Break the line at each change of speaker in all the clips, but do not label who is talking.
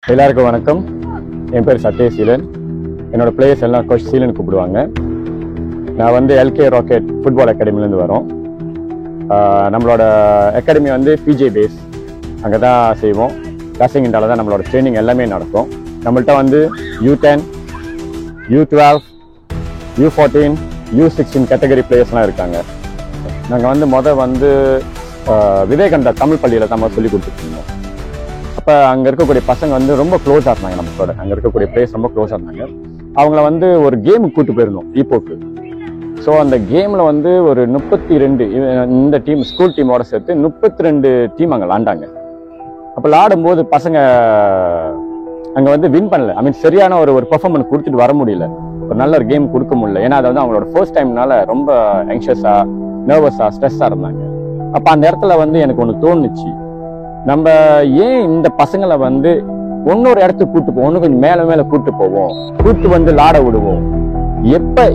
எல்லாருக்கும் வணக்கம். என் பேர் சத்யசீலன். என்னோட பிளேயர்ஸ் எல்லாம் கோச் சீலன் கூப்பிடுவாங்க. நான் வந்து எல்கே ராக்கெட் ஃபுட்பால் அகாடமிலேருந்து வரோம். நம்மளோட அகாடமி வந்து பிஜே பேஸ், அங்கே தான் செய்வோம். காசிங் இண்டாவில் தான் நம்மளோட ட்ரைனிங் எல்லாமே நடக்கும். நம்மள்ட்ட வந்து U10, U12, U14, U16 category பிளேயர்ஸ்லாம் இருக்காங்க. நாங்கள் வந்து விவேகானந்தா தமிழ் பள்ளியில் தான் சொல்லி கொடுத்துருக்கோம். அப்போ அங்கே இருக்கக்கூடிய பசங்க வந்து ரொம்ப க்ளோஸாக இருந்தாங்க. நம்மளோட அங்கே இருக்கக்கூடிய பிளேயர்ஸ் ரொம்ப க்ளோஸாக இருந்தாங்க. அவங்கள வந்து ஒரு கேமுக்கு கூப்பிட்டு போயிருந்தோம், ஈப்போக்கு. ஸோ அந்த கேமில் வந்து ஒரு 32 இந்த டீம் ஸ்கூல் டீமோட சேர்த்து 32 டீம் அங்கே விளாண்டாங்க. அப்போ விளாடும்போது பசங்க அங்கே வந்து வின் பண்ணல. ஐ மீன் சரியான ஒரு பெர்ஃபார்மன்ஸ் கொடுத்துட்டு வர முடியல. ஒரு நல்ல ஒரு கேம் கொடுக்க முடியல. ஏன்னா அது வந்து அவங்களோட ஃபர்ஸ்ட் டைம்னால ரொம்ப ஆங்ஷியஸாக, நர்வஸாக, ஸ்ட்ரெஸ்ஸாக இருந்தாங்க. அப்போ அந்த இடத்துல வந்து எனக்கு ஒன்று தோணுச்சு, நம்ம ஏன் இந்த பசங்களை வந்து இன்னொரு இடத்துக்கு கூட்டு போவோம், இன்னும் கொஞ்சம் மேல மேல கூட்டு போவோம், கூட்டு வந்து விளாட விடுவோம். இப்ப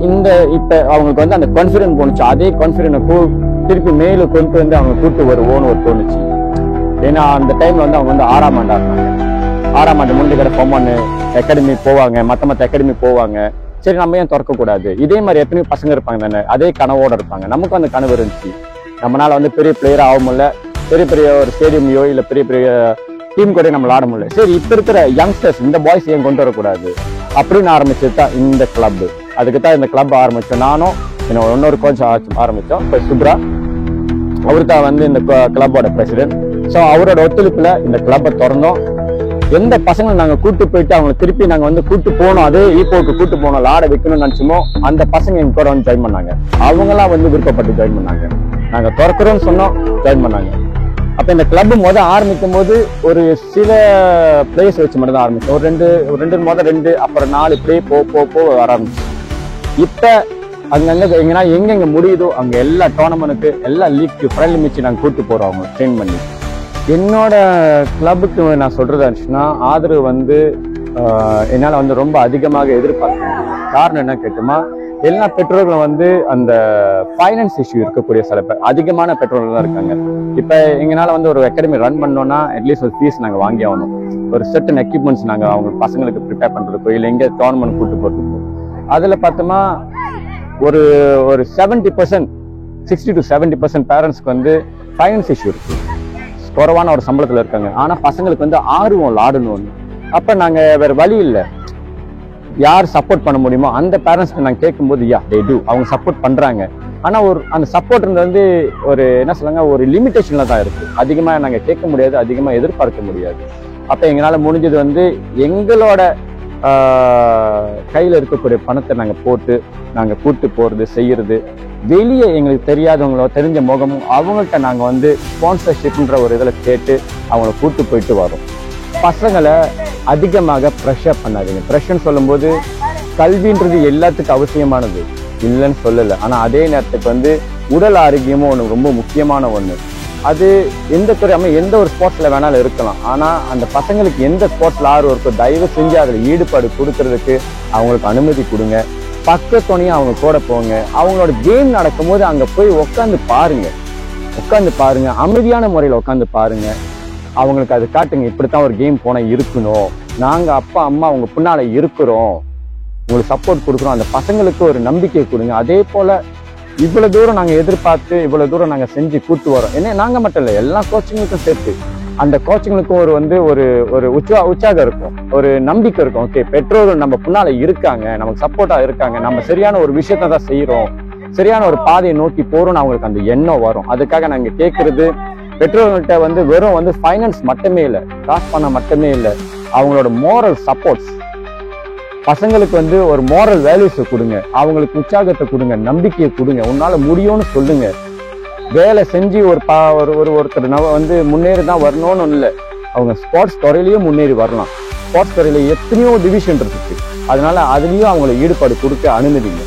அவங்களுக்கு வந்து அந்த கான்ஃபிடன்ஸ் போனுச்சு, அதே கான்ஃபிடன்ஸ் திருப்பி மேல கொண்டு வந்து அவங்க கூட்டு வருவோம்னு ஒரு தோணுச்சு. ஏன்னா அந்த டைம்ல வந்து அவங்க வந்து 6ஆம் ஆண்டா இருந்தாங்க. 6ஆம் ஆண்டு முன்னாடி கடை பொம்மன்னு அகாடமி போவாங்க, மத்த அகாடமி போவாங்க. சரி, நம்ம ஏன் திறக்க கூடாது? இதே மாதிரி எத்தனையோ பசங்க இருப்பாங்க தானே, அதே கனவோட இருப்பாங்க. நமக்கும் அந்த கனவு இருந்துச்சு. நம்மளால வந்து பெரிய பிளேயர் ஆக முடியல, பெரிய பெரிய ஒரு ஸ்டேடியமையோ இல்ல பெரிய பெரிய டீம் கூட நம்ம விளாட முடியல. சரி, இப்ப இருக்கிற யங்ஸ்டர்ஸ் இந்த பாய்ஸ் ஏன் கொண்டு வரக்கூடாது அப்படின்னு ஆரம்பிச்சது தான் இந்த கிளப். அதுக்கு தான் இந்த கிளப் ஆரம்பிச்சோம். நானும் என்னோட இன்னொரு கோச் ஆரம்பிச்சோம். இப்போ சுப்ரா அவரு தான் வந்து இந்த கிளப்போட பிரசிடென்ட். ஸோ அவரோட ஒத்துழைப்புல இந்த கிளப்பை திறந்தோம். எந்த பசங்களை நாங்க கூட்டு போயிட்டு அவங்களை திருப்பி நாங்க வந்து கூட்டு போனோம், அதே ஈப்போக்கு கூட்டு போனோம், விளாட வைக்கணும்னு நினைச்சோமோ அந்த பசங்க எங்க கூட வந்து ஜாயின் பண்ணாங்க. அவங்கெல்லாம் வந்து விருப்பப்பட்டு ஜாயின் பண்ணாங்க. நாங்க திறக்கிறோம்னு சொன்னோம், ஜாயின் பண்ணாங்க. அப்ப இந்த கிளப் ஆரம்பிக்கும் போது ஒரு சில பிளேயர்ஸ் வச்சு மட்டும் தான் ஆரம்பிச்சோம். ஒரு ரெண்டு அப்புறம் 4 இப்படியே போ ஆரம்பிச்சு. இப்ப அங்கங்க எங்கெங்க முடியுதோ அங்க எல்லா டோர்னமெண்ட்டுக்கு, எல்லா லீக்கு ஃப்ரெண்ட்லி மேட்ச் நாங்க கூட்டு போறோம் அவங்க ட்ரெயின் பண்ணி. என்னோட கிளப்புக்கு நான் சொல்றது இருந்துச்சுன்னா, ஆதரவு வந்து என்னால வந்து ரொம்ப அதிகமாக எதிர்பார்க்கிறேன். காரணம் என்ன கேட்டுமா, எல்லா பெற்றோர்களும் வந்து அந்த ஃபைனான்ஸ் இஷ்யூ இருக்கக்கூடிய சில பேர், அதிகமான பெற்றோர்கள் தான் இருக்காங்க. இப்ப எங்களால வந்து ஒரு அகாடமி ரன் பண்ணோம்னா அட்லீஸ்ட் ஒரு ஃபீஸ் நாங்க வாங்கி ஆகணும். ஒரு சர்டன் எக்யூப்மெண்ட்ஸ் நாங்க அவங்க பசங்களுக்கு ப்ரிப்பேர் பண்றதுக்கோ இல்லை எங்க டோர்னமெண்ட் கூட்டு போறதுக்கோ, அதுல பார்த்தோமா ஒரு 70%, 60 to 70% பேரண்ட்ஸ்க்கு வந்து ஃபைனான்ஸ் இஷ்யூ இருக்கு. குறைவான ஒரு சம்பளத்துல இருக்காங்க. ஆனா பசங்களுக்கு வந்து ஆர்வம் விளாடணும்னு. அப்ப நாங்க வேற வழி இல்லை, யார் சப்போர்ட் பண்ண முடியுமோ அந்த பேரண்ட்ஸ்க்கு நாங்கள் கேட்கும்போது அவங்க சப்போர்ட் பண்றாங்க. ஆனா அந்த சப்போர்ட் வந்து ஒரு என்ன சொல்லுங்க, ஒரு லிமிடேஷன்ல தான் இருக்கு. அதிகமா நாங்க கேட்க முடியாது, அதிகமா எதிர்பார்க்க முடியாது. அப்ப எங்களால முடிஞ்சது வந்து எங்களோட கையில இருக்கக்கூடிய பணத்தை நாங்க போட்டு நாங்க கூட்டு போறது செய்யறது. வெளியே எங்களுக்கு தெரியாதவங்களோ தெரிஞ்ச முகமும் அவங்கள்ட்ட நாங்க வந்து ஸ்பான்சர்ஷிப்ன்ற ஒரு இதுல கேட்டு அவங்கள கூட்டு போயிட்டு வரோம். பசங்களை அதிகமாக ப்ரெஷர் பண்ணாதீங்க. ப்ரெஷர்னு சொல்லும்போது கல்வின்றது எல்லாத்துக்கும் அவசியமானது இல்லைன்னு சொல்லலை. ஆனால் அதே நேரத்துக்கு வந்து உடல் ஆரோக்கியமும் ஒன்று ரொம்ப முக்கியமான ஒன்று. அது எந்த துறையாம எந்த ஒரு ஸ்போர்ட்ஸில் வேணாலும் இருக்கலாம். ஆனால் அந்த பசங்களுக்கு எந்த ஸ்போர்ட்ஸில் ஆர்வம் இருக்கோ தயவு செஞ்சு அதில் ஈடுபாடு கொடுக்கறதுக்கு அவங்களுக்கு அனுமதி கொடுங்க. பக்கத்துணையும் அவங்க கூட போங்க. அவங்களோட கேம் நடக்கும் போது அங்கே போய் உட்காந்து பாருங்க, அமைதியான முறையில் உட்காந்து பாருங்க. அவங்களுக்கு அது காட்டுங்க, இப்படித்தான் ஒரு கேம் போனா இருக்கணும், நாங்க அப்பா அம்மா அவங்க பின்னால இருக்கிறோம், உங்களுக்கு சப்போர்ட் கொடுக்குறோம். அந்த பசங்களுக்கு ஒரு நம்பிக்கை கொடுங்க. அதே போல இவ்வளவு தூரம் நாங்க எதிர்பார்த்து இவ்வளவு தூரம் நாங்க செஞ்சு கூட்டு வரோம். என்ன நாங்க மட்டும் இல்லை, எல்லா கோச்சிங்களுக்கும் சேர்த்து அந்த கோச்சிங்களுக்கும் ஒரு உற்சாகம் இருக்கும், ஒரு நம்பிக்கை இருக்கும். ஓகே, பெற்றோர்கள் நம்ம பின்னால இருக்காங்க, நமக்கு சப்போர்ட்டா இருக்காங்க, நம்ம சரியான ஒரு விஷயத்த தான் செய்யறோம், சரியான ஒரு பாதையை நோக்கி போறோம்னு அவங்களுக்கு அந்த எண்ணம் வரும். அதுக்காக நாங்க கேட்கறது, பெற்றோர்கள்ட்ட வந்து வெறும் வந்து ஃபைனான்ஸ் மட்டுமே இல்லை, காசு பணம் மட்டுமே இல்லை, அவங்களோட மோரல் சப்போர்ட்ஸ், பசங்களுக்கு வந்து ஒரு மோரல் வேல்யூஸை கொடுங்க, அவங்களுக்கு உற்சாகத்தை கொடுங்க, நம்பிக்கையை கொடுங்க, உன்னால முடியும்னு சொல்லுங்க. வேலை செஞ்சு ஒருத்தர் வந்து முன்னேறி தான் வரணும்னு இல்லை, அவங்க ஸ்போர்ட்ஸ் துறையிலையும் முன்னேறி வரலாம். ஸ்போர்ட்ஸ் துறையில எத்தனையோ டிவிஷன் இருக்கு, அதனால அதுலயும் அவங்களை ஈடுபாடு கொடுக்க அனுமதிங்க.